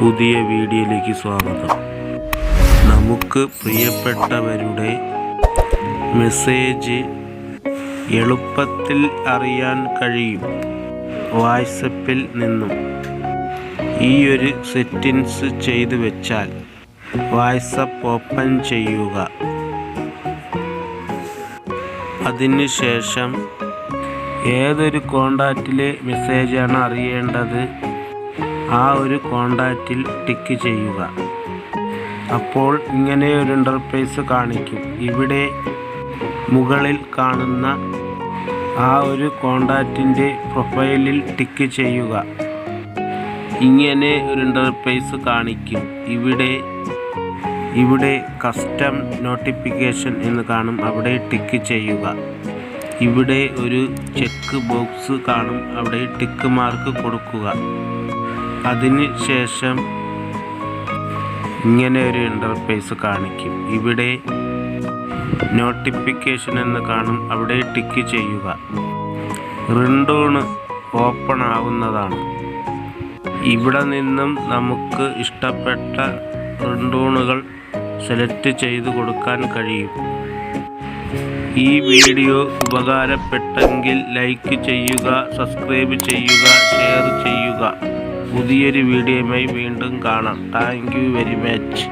പുതിയ വീഡിയോയിലേക്ക് സ്വാഗതം. നമുക്ക് പ്രിയപ്പെട്ടവരുടെ മെസ്സേജ് എളുപ്പത്തിൽ അറിയാൻ കഴിയും. വാട്സപ്പിൽ നിന്നും ഈ ഒരു സെറ്റിങ്സ് ചെയ്തു വെച്ചാൽ വാട്സപ്പ് ഓപ്പൺ ചെയ്യുക. അതിനുശേഷം ഏതൊരു കോണ്ടാക്റ്റിലെ മെസ്സേജാണ് അറിയേണ്ടത് ആ ഒരു കോണ്ടാക്റ്റിൽ ടിക്ക് ചെയ്യുക. അപ്പോൾ ഇങ്ങനെ ഒരു ഇൻ്റർഫേസ് കാണിക്കും. ഇവിടെ മുകളിൽ കാണുന്ന ആ ഒരു കോണ്ടാക്റ്റിൻ്റെ പ്രൊഫൈലിൽ ടിക്ക് ചെയ്യുക. ഇങ്ങനെ ഒരു ഇൻ്റർഫേസ് കാണിക്കും. ഇവിടെ കസ്റ്റം നോട്ടിഫിക്കേഷൻ എന്ന് കാണും. അവിടെ ടിക്ക് ചെയ്യുക. ഇവിടെ ഒരു ചെക്ക് ബോക്സ് കാണും. അവിടെ ടിക്ക് മാർക്ക് കൊടുക്കുക. അതിന് ശേഷം ഇങ്ങനെ ഒരു ഇൻ്റർഫേസ് കാണിക്കും. ഇവിടെ നോട്ടിഫിക്കേഷൻ എന്ന് കാണും. അവിടെ ടിക്ക് ചെയ്യുക. റിംഗ്ടോൺ ഓപ്പൺ ആവുന്നതാണ്. ഇവിടെ നിന്നും നമുക്ക് ഇഷ്ടപ്പെട്ട റിംഗ്ടോണുകൾ സെലക്ട് ചെയ്ത് കൊടുക്കാൻ കഴിയും. ഈ വീഡിയോ ഉപകാരപ്പെട്ടെങ്കിൽ ലൈക്ക് ചെയ്യുക, സബ്സ്ക്രൈബ് ചെയ്യുക, ഷെയർ ചെയ്യുക. പുതിയൊരു വീഡിയോയുമായി വീണ്ടും കാണാം. Thank you very much.